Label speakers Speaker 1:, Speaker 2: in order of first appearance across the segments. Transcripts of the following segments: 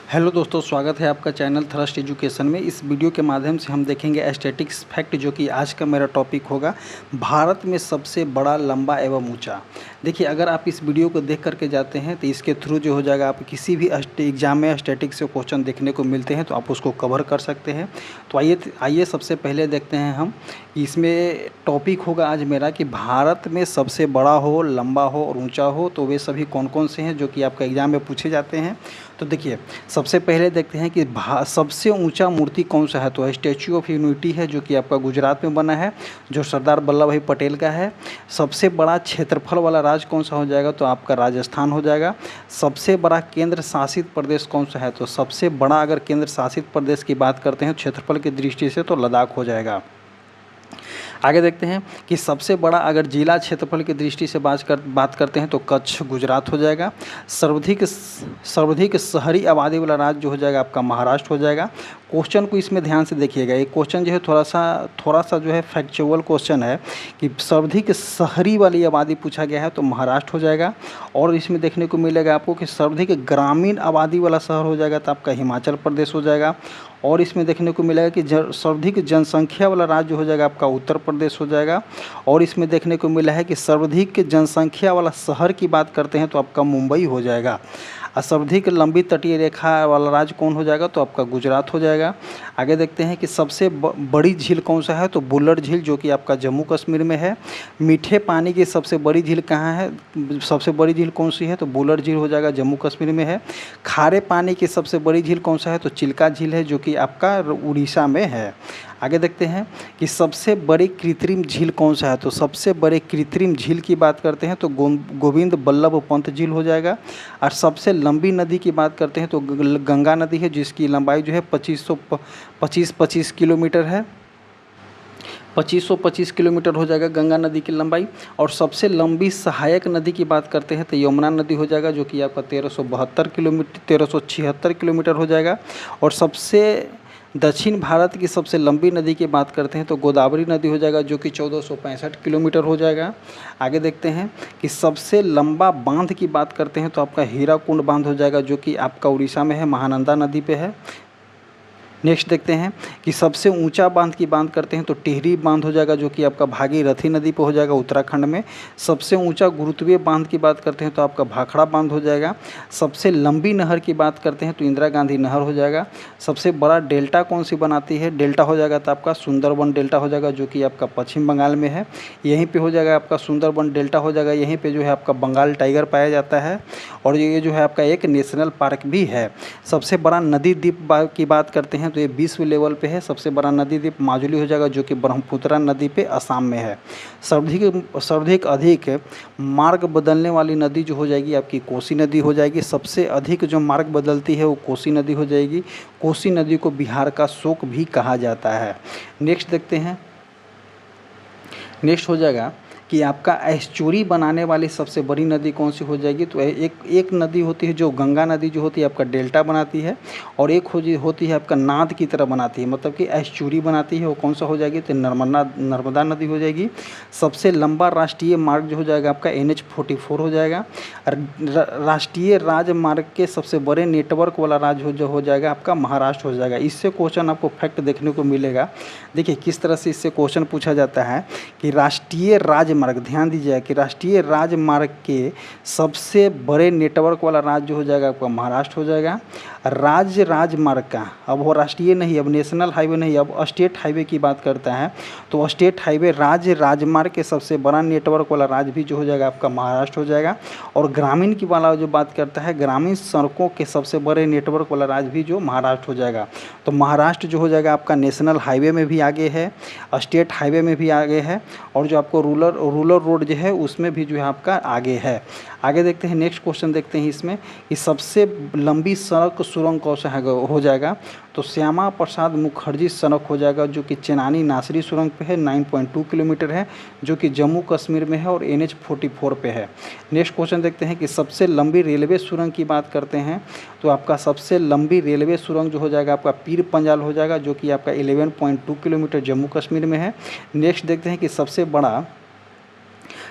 Speaker 1: Hello दोस्तों, स्वागत है आपका चैनल थ्रस्ट एजुकेशन में। इस वीडियो के माध्यम से हम देखेंगे एस्थेटिक्स फैक्ट, जो कि आज का मेरा टॉपिक होगा भारत में सबसे बड़ा, लंबा एवं ऊंचा। देखिए, अगर आप इस वीडियो को देख करके जाते हैं तो इसके थ्रू जो हो जाएगा, आप किसी भी एग्जाम में एस्थेटिक्स से क्वेश्चन देखने को मिलते हैं तो आप उसको कवर कर सकते हैं। तो आइए सबसे पहले देखते हैं हम। इसमें टॉपिक होगा आज मेरा कि भारत में सबसे बड़ा हो, लंबा हो और ऊँचा हो, तो वे सभी कौन कौन से हैं जो कि आपका एग्ज़ाम में पूछे जाते हैं। तो देखिए, सबसे पहले देखते हैं कि सबसे ऊंचा मूर्ति कौन सा है। तो स्टैच्यू ऑफ यूनिटी है, जो कि आपका गुजरात में बना है, जो सरदार वल्लभ भाई पटेल का है। सबसे बड़ा क्षेत्रफल वाला राज्य कौन सा हो जाएगा, तो आपका राजस्थान हो जाएगा। सबसे बड़ा केंद्र शासित प्रदेश कौन सा है, तो सबसे बड़ा अगर केंद्र शासित प्रदेश की बात करते हैं क्षेत्रफल की दृष्टि से, तो लद्दाख हो जाएगा। आगे देखते हैं कि सबसे बड़ा अगर जिला क्षेत्रफल की दृष्टि से बात करते हैं तो कच्छ गुजरात हो जाएगा। सर्वाधिक शहरी आबादी वाला राज्य जो हो जाएगा आपका महाराष्ट्र हो जाएगा। क्वेश्चन को इसमें ध्यान से देखिएगा, ये क्वेश्चन जो है थोड़ा सा जो है फैक्चुअल क्वेश्चन है कि सर्वाधिक शहरी वाली आबादी पूछा गया है तो महाराष्ट्र हो जाएगा। और इसमें देखने को मिलेगा आपको कि सर्वाधिक ग्रामीण आबादी वाला शहर हो जाएगा तो आपका हिमाचल प्रदेश हो जाएगा। और इसमें देखने को मिलेगा कि सर्वाधिक जनसंख्या वाला राज्य हो जाएगा आपका उत्तर प्रदेश हो जाएगा। और इसमें देखने को मिला है कि सर्वाधिक जनसंख्या वाला शहर की बात करते हैं तो आपका मुंबई हो जाएगा। और सर्वाधिक लंबी तटीय रेखा वाला राज्य कौन हो जाएगा, तो आपका गुजरात हो जाएगा। आगे देखते हैं कि सबसे बड़ी झील कौन सा है, तो बुल्लर झील, जो कि आपका जम्मू कश्मीर में है। मीठे पानी की सबसे बड़ी झील कहाँ है, सबसे बड़ी झील कौन सी है, तो बुल्लर झील हो जाएगा, जम्मू कश्मीर में है। खारे पानी की सबसे बड़ी झील कौन सा है, तो चिल्का झील है, जो कि आपका उड़ीसा में है। आगे देखते हैं कि सबसे बड़ी कृत्रिम झील कौन सा है, तो सबसे बड़े कृत्रिम झील की बात करते हैं तो गोविंद बल्लभ पंत झील हो जाएगा। और सबसे लंबी नदी की बात करते हैं तो गंगा नदी है, जिसकी लंबाई जो है 2525 किलोमीटर है। 2525 किलोमीटर हो जाएगा गंगा नदी की लंबाई। और सबसे लंबी सहायक नदी की बात करते हैं तो यमुना नदी हो जाएगा, जो कि आपका 1376 किलोमीटर हो जाएगा। और सबसे दक्षिण भारत की सबसे लंबी नदी की बात करते हैं तो गोदावरी नदी हो जाएगा, जो कि 1465 किलोमीटर हो जाएगा। आगे देखते हैं कि सबसे लंबा बांध की बात करते हैं तो आपका हीराकुंड बांध हो जाएगा, जो कि आपका उड़ीसा में है, महानंदा नदी पे है। नेक्स्ट देखते हैं कि सबसे ऊंचा बांध की बात करते हैं तो टिहरी बांध हो जाएगा, जो कि आपका भागीरथी नदी पे हो जाएगा, उत्तराखंड में। सबसे ऊंचा गुरुत्वीय बांध की बात करते हैं तो आपका भाखड़ा बांध हो जाएगा। सबसे लंबी नहर की बात करते हैं तो इंदिरा गांधी नहर हो जाएगा। सबसे बड़ा डेल्टा कौन सी बनाती है, डेल्टा हो जाएगा तो आपका सुंदरबन डेल्टा हो जाएगा, जो कि आपका पश्चिम बंगाल में है। यहीं पर हो जाएगा आपका सुंदरबन डेल्टा हो जाएगा, यहीं पर जो है आपका बंगाल टाइगर पाया जाता है। और ये जो है आपका एक नेशनल पार्क भी है। सबसे बड़ा नदी द्वीप की बात करते हैं तो ये विश्व लेवल पे है। सबसे बड़ा नदी द्वीप माजुली हो जाएगा, जो कि ब्रह्मपुत्रा नदी पे असम में है। सर्वाधिक अधिक मार्ग बदलने वाली नदी जो हो जाएगी आपकी कोसी नदी हो जाएगी। सबसे अधिक जो मार्ग बदलती है वो कोसी नदी हो जाएगी। कोसी नदी को बिहार का शोक भी कहा जाता है। नेक्स्ट देखते हैं, नेक्स्ट हो जाएगा कि आपका एस्चुरी बनाने वाली सबसे बड़ी नदी कौन सी हो जाएगी, तो एक नदी होती है जो गंगा नदी जो होती है आपका डेल्टा बनाती है, और एक होती है आपका नाद की तरह बनाती है, मतलब कि एस्चुरी बनाती है। वो कौन सा हो जाएगी, तो नर्मदा नदी हो जाएगी। सबसे लंबा राष्ट्रीय मार्ग जो हो जाएगा आपका NH-44 हो जाएगा। राष्ट्रीय राजमार्ग के सबसे बड़े नेटवर्क वाला राज्य जो हो जाएगा आपका महाराष्ट्र हो जाएगा। इससे क्वेश्चन आपको फैक्ट देखने को मिलेगा। देखिए किस तरह से इससे क्वेश्चन पूछा जाता है कि राष्ट्रीय राजमार्ग, ध्यान दीजिए कि राष्ट्रीय राजमार्ग के सबसे बड़े नेटवर्क वाला राज्य जो हो जाएगा आपका महाराष्ट्र हो जाएगा। राजमार्ग का, अब वो राष्ट्रीय नहीं, अब नेशनल हाईवे नहीं, अब स्टेट हाईवे की बात करता है तो स्टेट हाईवे राजमार्ग के सबसे बड़ा नेटवर्क वाला राज्य भी जो हो जाएगा आपका महाराष्ट्र हो जाएगा। और ग्रामीण की वाला जो बात करता है, ग्रामीण सड़कों के सबसे बड़े नेटवर्क वाला राज्य भी जो महाराष्ट्र हो जाएगा। तो महाराष्ट्र जो हो जाएगा आपका नेशनल हाईवे में भी आगे है, स्टेट हाईवे में भी आगे है, और जो आपको रूरल रोड जो है उसमें भी जो है आपका आगे है। आगे देखते हैं, नेक्स्ट क्वेश्चन देखते हैं इसमें कि सबसे लंबी सड़क सुरंग कौन सा हो जाएगा, तो श्यामा प्रसाद मुखर्जी सड़क हो जाएगा, जो कि चेनानी नासरी सुरंग पे है, 9.2 किलोमीटर है, जो कि जम्मू कश्मीर में है और NH-44 पे है। नेक्स्ट क्वेश्चन देखते हैं कि सबसे लंबी रेलवे सुरंग की बात करते हैं तो आपका सबसे लंबी रेलवे सुरंग जो हो जाएगा आपका पीर पंजाल हो जाएगा, जो कि आपका 11.2 किलोमीटर जम्मू कश्मीर में है। नेक्स्ट देखते हैं कि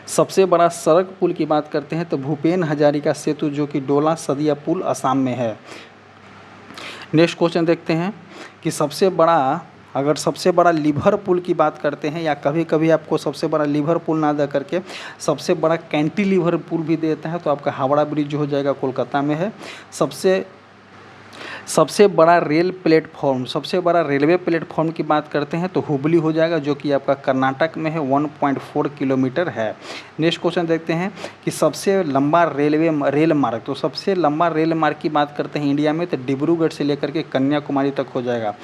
Speaker 1: सबसे बड़ा सड़क पुल की बात करते हैं तो भूपेन हजारिका सेतु, जो कि डोला सदिया पुल असम में है। नेक्स्ट क्वेश्चन देखते हैं कि सबसे बड़ा, अगर सबसे बड़ा लिवरपूल की बात करते हैं, या कभी कभी आपको सबसे बड़ा लिवरपूल ना दे करके सबसे बड़ा कैंटिलीवर पुल भी देता है, तो आपका हावड़ा ब्रिज जो हो जाएगा कोलकाता में है। सबसे सबसे बड़ा रेल प्लेटफॉर्म, सबसे बड़ा रेलवे प्लेटफॉर्म की बात करते हैं तो हुबली हो जाएगा, जो कि आपका कर्नाटक में है, 1.4 किलोमीटर है। नेक्स्ट क्वेश्चन देखते हैं कि सबसे लंबा रेल मार्ग, तो सबसे लंबा रेल मार्ग की बात करते हैं इंडिया में तो डिब्रूगढ़ से लेकर के कन्याकुमारी तक हो जाएगा।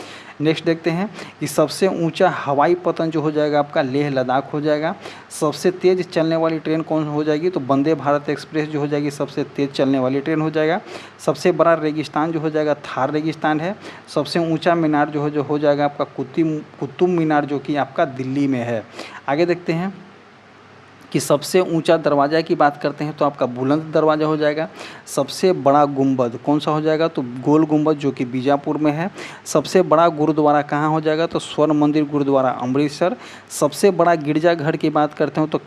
Speaker 1: नेक्स्ट देखते हैं कि सबसे ऊंचा हवाई पतन जो हो जाएगा आपका लेह लद्दाख हो जाएगा। सबसे तेज़ चलने वाली ट्रेन कौन हो जाएगी, तो वंदे भारत एक्सप्रेस जो हो जाएगी सबसे तेज़ चलने वाली ट्रेन हो जाएगा। सबसे बड़ा रेगिस्तान जो हो जाएगा थार रेगिस्तान है। सबसे ऊंचा मीनार जो हो जाएगा आपका कुतुब मीनार, जो कि आपका दिल्ली में है। आगे देखते हैं कि सबसे ऊंचा दरवाज़ा की बात करते हैं तो आपका बुलंद दरवाज़ा हो जाएगा। सबसे बड़ा गुंबद कौन सा हो जाएगा, तो गोल गुंबद, जो कि बीजापुर में है। सबसे बड़ा गुरुद्वारा कहाँ हो जाएगा, तो स्वर्ण मंदिर गुरुद्वारा अमृतसर। सबसे बड़ा गिरजाघर की बात करते हो तो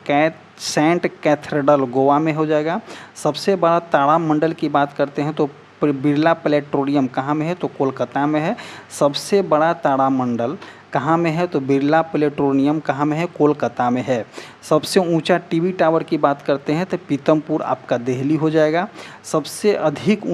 Speaker 1: सेंट कैथेड्रल गोवा में हो जाएगा। सबसे बड़ा तारामंडल की बात करते हैं तो बिरला प्लेनेटोरियम कहाँ में है, तो कोलकाता में है। सबसे बड़ा तारामंडल कहाँ में है, तो बिरला प्लेनेटोरियम कहाँ में है, कोलकाता में है। सबसे ऊंचा टीवी टावर की बात करते हैं तो पीतमपुर आपका दिल्ली हो जाएगा। सबसे अधिक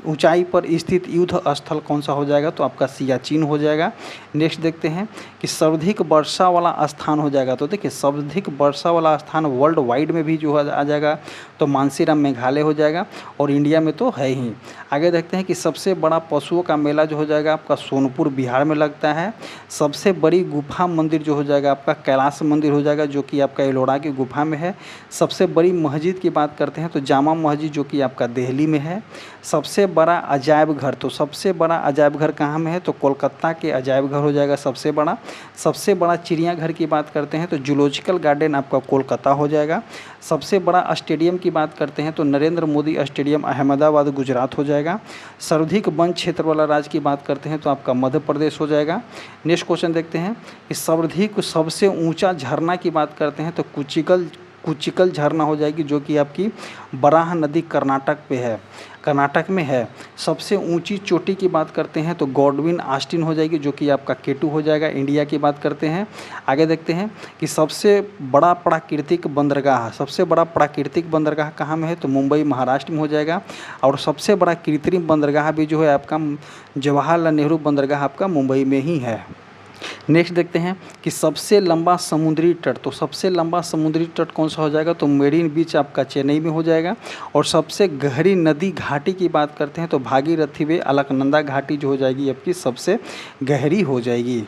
Speaker 1: ऊंचाई पर स्थित युद्ध स्थल कौन सा हो जाएगा, तो आपका सियाचिन हो जाएगा। नेक्स्ट देखते हैं कि सर्वाधिक वर्षा वाला स्थान हो जाएगा, तो देखिए सर्वाधिक वर्षा वाला स्थान वर्ल्ड वाइड में भी जो आ जाएगा तो मानसीराम मेघालय हो जाएगा, और इंडिया में तो है ही। आगे देखते हैं कि सबसे बड़ा पशुओं का मेला जो हो जाएगा आपका सोनपुर बिहार में लगता है। सबसे बड़ी गुफा मंदिर जो हो जाएगा आपका कैलाश मंदिर हो जाएगा, जो कि आपका एलोरा की गुफा में है। सबसे बड़ी मस्जिद की बात करते हैं तो जामा मस्जिद, जो कि आपका दिल्ली में है। सबसे बड़ा अजायब घर, तो सबसे बड़ा अजायब घर कहाँ में है, तो कोलकाता के अजायब घर हो जाएगा सबसे बड़ा। सबसे बड़ा चिड़ियाघर की बात करते हैं तो जूलॉजिकल गार्डन आपका कोलकाता हो जाएगा। सबसे बड़ा स्टेडियम की बात करते हैं तो नरेंद्र मोदी स्टेडियम अहमदाबाद गुजरात हो जाएगा। सर्वाधिक वन क्षेत्र वाला राज्य की बात करते हैं तो आपका मध्य प्रदेश हो जाएगा। नेक्स्ट क्वेश्चन देखते हैं कि सर्वाधिक सबसे ऊंचा झरना की बात करते हैं तो कुचिकल झरना हो जाएगी, जो कि आपकी बराह नदी कर्नाटक में है। सबसे ऊंची चोटी की बात करते हैं तो गॉडविन ऑस्टिन हो जाएगी, जो कि आपका केटू हो जाएगा, इंडिया की बात करते हैं। आगे देखते हैं कि सबसे बड़ा प्राकृतिक बंदरगाह कहाँ में है, तो मुंबई महाराष्ट्र में हो जाएगा। और सबसे बड़ा कृत्रिम बंदरगाह भी जो है आपका जवाहरलाल नेहरू बंदरगाह आपका मुंबई में ही है। नेक्स्ट देखते हैं कि सबसे लंबा समुद्री तट, तो सबसे लंबा समुद्री तट कौन सा हो जाएगा, तो मेरीन बीच आपका चेन्नई में हो जाएगा। और सबसे गहरी नदी घाटी की बात करते हैं तो भागीरथी वे अलकनंदा घाटी जो हो जाएगी आपकी सबसे गहरी हो जाएगी।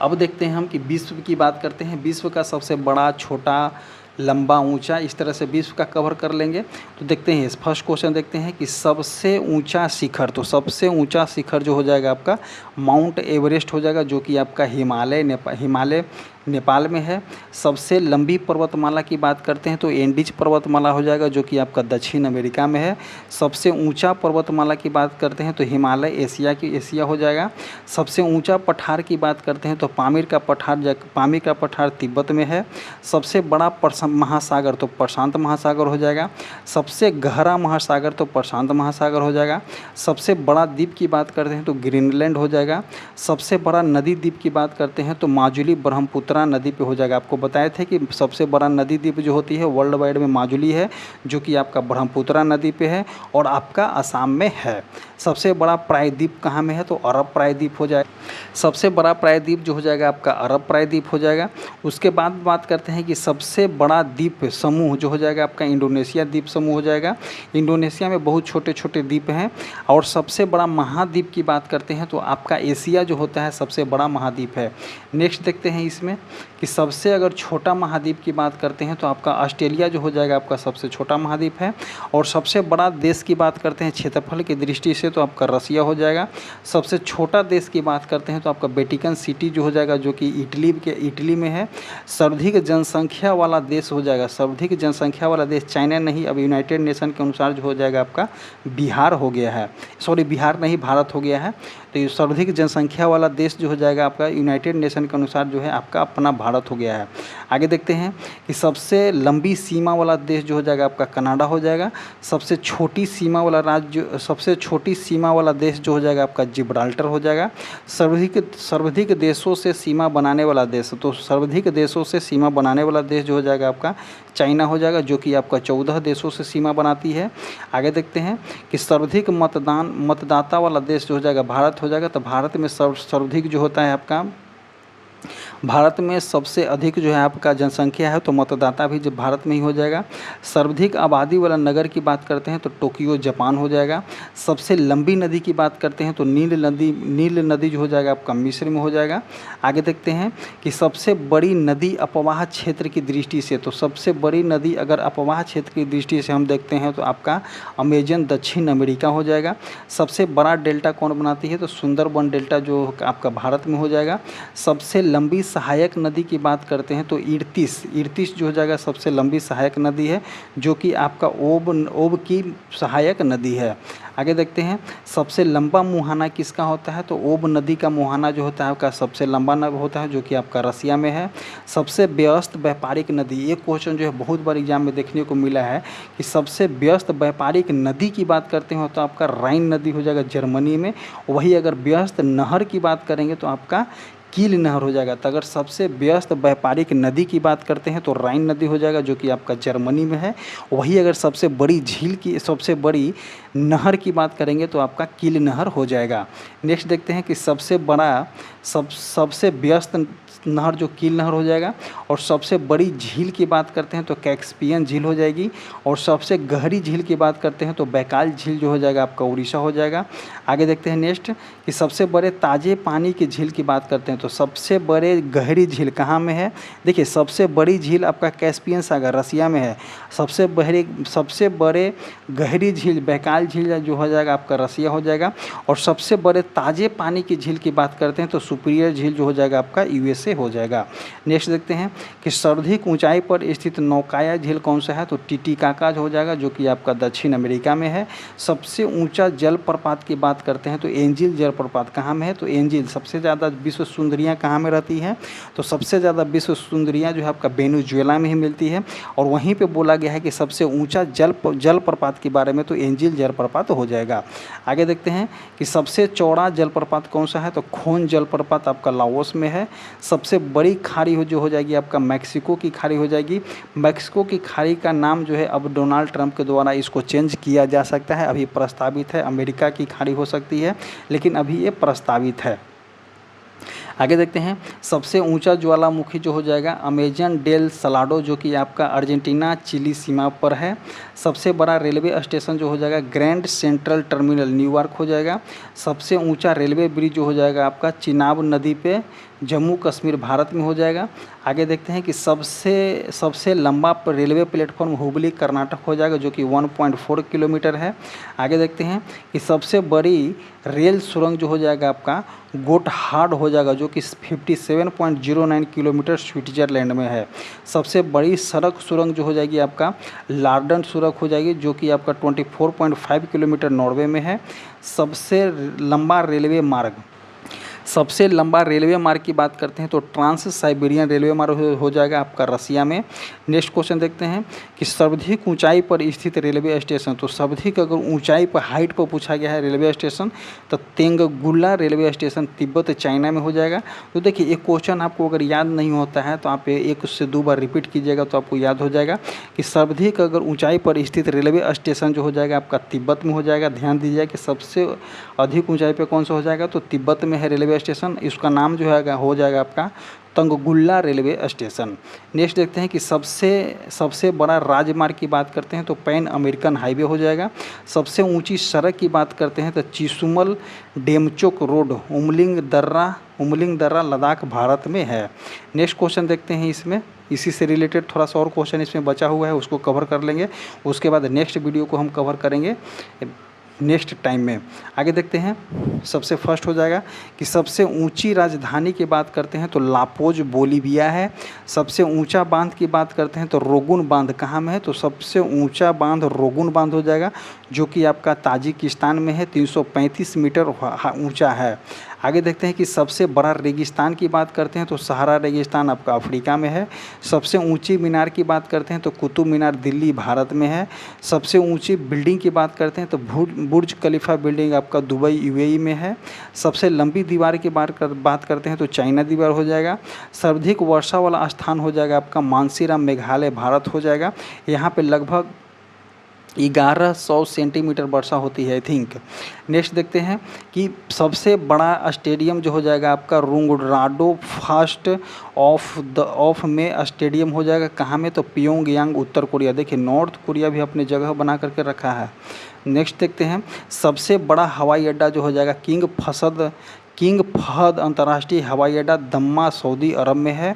Speaker 1: अब देखते हैं हम कि विश्व की बात करते हैं, विश्व का सबसे बड़ा, छोटा, लंबा, ऊंचा, इस तरह से विश्व का कवर कर लेंगे। तो देखते हैं फर्स्ट क्वेश्चन देखते हैं कि सबसे ऊंचा शिखर, तो सबसे ऊंचा शिखर जो हो जाएगा आपका माउंट एवरेस्ट हो जाएगा, जो कि आपका हिमालय नेपाल में है। सबसे लंबी पर्वतमाला की बात करते हैं तो एंडीज पर्वतमाला हो जाएगा, जो कि आपका दक्षिण अमेरिका में है। सबसे ऊंचा पर्वतमाला की बात करते हैं तो हिमालय एशिया हो जाएगा। सबसे ऊंचा पठार की बात करते हैं तो पामीर का पठार तिब्बत में है। सबसे बड़ा महासागर तो प्रशांत महासागर हो जाएगा। सबसे गहरा महासागर तो प्रशांत महासागर हो जाएगा। सबसे बड़ा द्वीप की बात करते हैं तो ग्रीनलैंड हो जाएगा। सबसे बड़ा नदी द्वीप की बात करते हैं तो माजुली ब्रह्मपुत्रा नदी पे हो जाएगा। आपको बताए थे कि सबसे बड़ा नदी द्वीप जो होती है वर्ल्ड वाइड में माजुली है, जो कि आपका ब्रह्मपुत्रा नदी पे है और आपका असम में है। सबसे बड़ा प्रायद्वीप कहाँ में है, तो अरब प्रायद्वीप हो जाएगा। सबसे बड़ा प्रायद्वीप जो हो जाएगा आपका अरब प्रायद्वीप हो जाएगा। उसके बाद बात करते हैं कि सबसे बड़ा द्वीप समूह जो हो जाएगा आपका इंडोनेशिया द्वीप समूह हो जाएगा। इंडोनेशिया में बहुत छोटे छोटे द्वीप हैं। और सबसे बड़ा महाद्वीप की बात करते हैं तो आपका एशिया जो होता है सबसे बड़ा महाद्वीप है। नेक्स्ट देखते हैं इसमें कि सबसे अगर छोटा महाद्वीप की बात करते हैं तो आपका ऑस्ट्रेलिया जो हो जाएगा आपका सबसे छोटा महाद्वीप है। और सबसे बड़ा देश की बात करते हैं क्षेत्रफल की दृष्टि से तो आपका रसिया हो जाएगा। सबसे छोटा देश की बात करते हैं तो आपका वेटिकन सिटी जो हो जाएगा, जो कि इटली में है। सर्वाधिक जनसंख्या वाला देश हो जाएगा, सर्वाधिक जनसंख्या वाला देश चाइना नहीं, अब यूनाइटेड नेशन के अनुसार जो हो जाएगा आपका बिहार हो गया है, बिहार नहीं भारत हो गया है। तो ये सर्वाधिक जनसंख्या वाला देश जो हो जाएगा आपका यूनाइटेड नेशन के अनुसार जो है आपका अपना भारत हो गया है। आगे देखते हैं कि सबसे लंबी सीमा वाला देश जो हो जाएगा आपका कनाडा हो जाएगा। सबसे छोटी सीमा वाला राज्य, सबसे छोटी सीमा वाला देश जो हो जाएगा आपका जिब्राल्टर हो जाएगा। सर्वाधिक देशों से सीमा बनाने वाला देश, तो सर्वाधिक देशों से सीमा बनाने वाला देश जो हो जाएगा आपका चाइना हो जाएगा, जो कि आपका 14 देशों से सीमा बनाती है। आगे देखते हैं कि सर्वाधिक मतदाता वाला देश जो हो जाएगा भारत हो जाएगा। तो भारत में सर्वाधिक जो होता है आपका, भारत में सबसे अधिक जो है आपका जनसंख्या है, तो मतदाता भी जब भारत में ही हो जाएगा। सर्वाधिक आबादी वाला नगर की बात करते हैं तो टोक्यो जापान हो जाएगा। सबसे लंबी नदी की बात करते हैं तो नील नदी जो हो जाएगा आपका मिस्र में हो जाएगा। आगे देखते हैं कि सबसे बड़ी नदी अपवाह क्षेत्र की दृष्टि से, तो सबसे बड़ी नदी अगर अपवाह क्षेत्र की दृष्टि से हम देखते हैं तो आपका अमेजन दक्षिण अमेरिका हो जाएगा। सबसे बड़ा डेल्टा कौन बनाती है, तो सुंदरबन डेल्टा जो आपका भारत में हो जाएगा। सबसे लंबी सहायक नदी की बात करते हैं तो इर्तिश जो हो जाएगा सबसे लंबी सहायक नदी है, जो कि आपका ओब की सहायक नदी है। आगे देखते हैं सबसे लंबा मुहाना किसका होता है, तो ओब नदी का मुहाना जो होता है आपका सबसे लंबा होता है, जो कि आपका रसिया में है। सबसे व्यस्त व्यापारिक नदी, ये क्वेश्चन जो है बहुत बार एग्जाम में देखने को मिला है कि सबसे व्यस्त व्यापारिक नदी की बात करते हो तो आपका राइन नदी हो जाएगा जर्मनी में। वही अगर व्यस्त नहर की बात करेंगे तो आपका कील नहर हो जाएगा। तो अगर सबसे व्यस्त व्यापारिक नदी की बात करते हैं तो राइन नदी हो जाएगा, जो कि आपका जर्मनी में है। वही अगर सबसे बड़ी झील की, सबसे बड़ी नहर की बात करेंगे तो आपका कील नहर हो जाएगा। नेक्स्ट देखते हैं कि सबसे व्यस्त नहर जो कील नहर हो जाएगा। और सबसे बड़ी झील की बात करते हैं तो कैस्पियन झील हो जाएगी। और सबसे गहरी झील की बात करते हैं तो बैकाल झील जो हो जाएगा आपका उड़ीसा हो जाएगा। आगे देखते हैं नेक्स्ट कि सबसे बड़े ताज़े पानी की झील की बात करते हैं तो सबसे बड़े गहरी झील कहाँ में है, देखिए सबसे बड़ी झील आपका कैस्पियन सागर रसिया में है। सबसे बड़े गहरी झील बैकाल झील जो हो जाएगा आपका रसिया हो जाएगा। और सबसे बड़े ताज़े पानी की झील की बात करते हैं तो सुपीरियर झील जो हो जाएगा आपका यूएसए हो जाएगा। नेक्स्ट देखते हैं कि सर्वाधिक ऊंचाई पर स्थित नौकाया झील कौन सा है, तो टिटिकाका हो जाएगा, जो कि आपका दक्षिण अमेरिका में है। सबसे ऊंचा जलप्रपात की बात करते हैं तो एंजिल जलप्रपात कहाँ में है, तो एंजिल सबसे ज़्यादा विश्व सुंदरियाँ कहाँ में रहती हैं, तो सबसे ज़्यादा विश्व सुंदरियाँ जो है आपका वेनेजुएला में ही मिलती है। और वहीं पे बोला गया है कि सबसे ऊंचा जलप्रपात के बारे में तो एंजिल जलप्रपात हो जाएगा। आगे देखते हैं कि सबसे चौड़ा जलप्रपात कौन सा है, तो खोन जलप्रपात आपका लाओस में है। सबसे बड़ी खाड़ी जो हो जाएगी आपका मैक्सिको की खाड़ी हो जाएगी। मैक्सिको की खाड़ी का नाम जो है अब डोनाल्ड ट्रंप के द्वारा इसको चेंज किया जा सकता है, अभी प्रस्तावित है। अमेरिका की खाड़ी हो सकती है, लेकिन अभी ये प्रस्तावित है। आगे देखते हैं सबसे ऊंचा ज्वालामुखी जो हो जाएगा अमेजन डेल सलाडो, जो कि आपका अर्जेंटीना चिली सीमा पर है। सबसे बड़ा रेलवे स्टेशन जो हो जाएगा ग्रैंड सेंट्रल टर्मिनल न्यूयॉर्क हो जाएगा। सबसे ऊंचा रेलवे ब्रिज जो हो जाएगा आपका चिनाब नदी पे जम्मू कश्मीर भारत में हो जाएगा। आगे देखते हैं कि सबसे लंबा रेलवे प्लेटफॉर्म हुबली कर्नाटक हो जाएगा, जो कि 1.4 किलोमीटर है। आगे देखते हैं कि सबसे बड़ी रेल सुरंग जो हो जाएगा आपका गोटहार्ड हो जाएगा, जो कि 57.09 किलोमीटर स्विट्जरलैंड में है। सबसे बड़ी सड़क सुरंग जो हो जाएगी आपका लार्डन सुरंग हो जाएगी, जो कि आपका 24.5 किलोमीटर नॉर्वे में है। सबसे लंबा रेलवे मार्ग की बात करते हैं तो ट्रांस साइबेरियन रेलवे मार्ग हो जाएगा आपका रसिया में। नेक्स्ट क्वेश्चन देखते हैं कि सर्वाधिक ऊंचाई पर स्थित रेलवे स्टेशन, तो सर्वाधिक अगर ऊंचाई पर हाइट पर पूछा गया है रेलवे स्टेशन तो तेंगगुल्ला रेलवे स्टेशन तिब्बत चाइना में हो जाएगा। तो देखिए एक क्वेश्चन आपको अगर याद नहीं होता है तो आप एक से दो बार रिपीट कीजिएगा तो आपको याद हो जाएगा कि सर्वाधिक अगर ऊँचाई पर स्थित रेलवे स्टेशन जो हो जाएगा आपका तिब्बत में हो जाएगा। ध्यान दीजिए कि सबसे अधिक ऊँचाई पर कौन सा हो जाएगा, तो तिब्बत में है रेलवे स्टेशन। इसका नाम जो है हो जाएगा आपका तंगगुल्ला रेलवे स्टेशन। नेक्स्ट देखते हैं कि सबसे बड़ा राजमार्ग की बात करते हैं तो पैन अमेरिकन हाईवे हो जाएगा। सबसे ऊंची सड़क की बात करते हैं तो चिसुमल डेमचोक रोड उमलिंग दर्रा लद्दाख भारत में है। नेक्स्ट क्वेश्चन देखते हैं इसमें, इसी से रिलेटेड थोड़ा सा और क्वेश्चन इसमें बचा हुआ है, उसको कवर कर लेंगे। उसके बाद नेक्स्ट वीडियो को हम कवर करेंगे नेक्स्ट टाइम में। आगे देखते हैं, सबसे फर्स्ट हो जाएगा कि सबसे ऊंची राजधानी की बात करते हैं तो लापोज बोलीविया है। सबसे ऊंचा बांध की बात करते हैं तो रोगुन बांध कहाँ में है, तो सबसे ऊंचा बांध रोगुन बांध हो जाएगा, जो कि आपका ताजिकिस्तान में है, 335 मीटर ऊंचा है। आगे देखते हैं कि सबसे बड़ा रेगिस्तान की बात करते हैं तो सहारा रेगिस्तान आपका अफ्रीका में है। सबसे ऊंची मीनार की बात करते हैं तो कुतुब मीनार दिल्ली भारत में है। सबसे ऊंची बिल्डिंग की बात करते हैं तो बुर्ज खलीफा बिल्डिंग आपका दुबई यूएई में है। सबसे लंबी दीवार की बात करते हैं तो चाइना दीवार हो जाएगा। सर्वाधिक वर्षा वाला स्थान हो जाएगा आपका मानसीराम मेघालय भारत हो जाएगा। यहाँ पे लगभग 1100 सेंटीमीटर वर्षा होती है आई थिंक। नेक्स्ट देखते हैं कि सबसे बड़ा स्टेडियम जो हो जाएगा आपका रुंगराडो फर्स्ट ऑफ में स्टेडियम हो जाएगा, कहाँ में, तो प्योंगयांग उत्तर कोरिया। देखिए नॉर्थ कोरिया भी अपने जगह बना करके रखा है। नेक्स्ट देखते हैं सबसे बड़ा हवाई अड्डा जो हो जाएगा किंग फहद अंतर्राष्ट्रीय हवाई अड्डा दम्मा सऊदी अरब में है।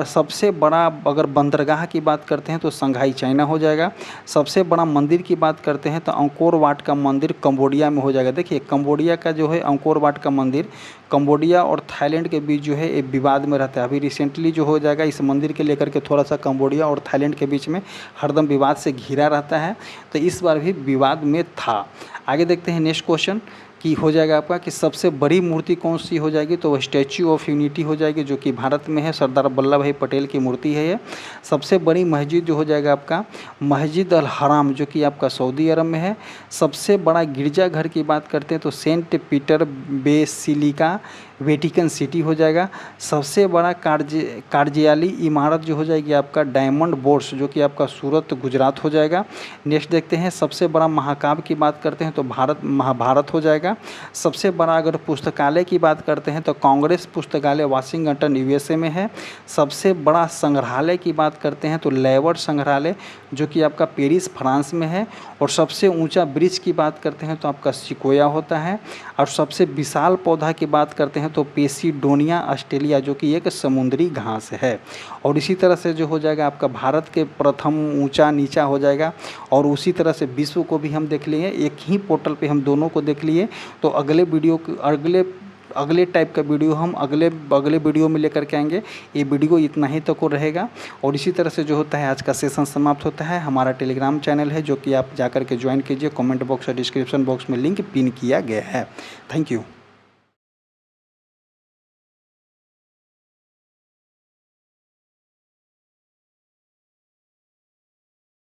Speaker 1: सबसे बड़ा अगर बंदरगाह की बात करते हैं तो संघाई चाइना हो जाएगा। सबसे बड़ा मंदिर की बात करते हैं तो अंकोर वाट का मंदिर कंबोडिया में हो जाएगा। देखिए कंबोडिया का जो है अंकोर वाट का मंदिर कंबोडिया और थाईलैंड के बीच जो है एक विवाद में रहता है। अभी रिसेंटली जो हो जाएगा इस मंदिर के लेकर के थोड़ा सा कंबोडिया और थाईलैंड के बीच में हरदम विवाद से घिरा रहता है, तो इस बार भी विवाद में था। आगे देखते हैं नेक्स्ट क्वेश्चन कि हो जाएगा आपका कि सबसे बड़ी मूर्ति कौन सी हो जाएगी, तो वह स्टैच्यू ऑफ यूनिटी हो जाएगी, जो कि भारत में है, सरदार वल्लभ भाई पटेल की मूर्ति है ये। सबसे बड़ी मस्जिद जो हो जाएगा आपका मस्जिद अल हराम, जो कि आपका सऊदी अरब में है। सबसे बड़ा गिरजाघर की बात करते हैं तो Saint Peter Basilica Vatican City हो जाएगा। सबसे बड़ा कार्यालय इमारत जो हो जाएगी आपका डायमंड बोर्स, जो कि आपका सूरत गुजरात हो जाएगा। नेक्स्ट देखते हैं सबसे बड़ा महाकाव्य की बात करते हैं तो महाभारत हो जाएगा। सबसे बड़ा अगर पुस्तकालय की बात करते हैं तो कांग्रेस पुस्तकालय वाशिंगटन यूएसए में है। सबसे बड़ा संग्रहालय की बात करते हैं तो लेवर संग्रहालय, जो कि आपका पेरिस फ्रांस में है। और सबसे ऊंचा ब्रिज की बात करते हैं तो आपका सिकोया होता है। और सबसे विशाल पौधा की बात करते हैं तो पेसिडोनिया ऑस्ट्रेलिया, जो कि एक समुद्री घास है। और इसी तरह से जो हो जाएगा आपका भारत के प्रथम ऊंचा नीचा हो जाएगा। और उसी तरह से विश्व को भी हम देख लिए, एक ही पोर्टल पे हम दोनों को देख लिए। तो अगले टाइप का वीडियो हम अगले वीडियो में लेकर के आएंगे। ये वीडियो इतना ही तक रहेगा। और इसी तरह से जो होता है आज का सेशन समाप्त होता है। हमारा टेलीग्राम चैनल है, जो कि आप जाकर के ज्वाइन कीजिए। कमेंट बॉक्स और डिस्क्रिप्शन बॉक्स में लिंक पिन किया गया है। Thank you.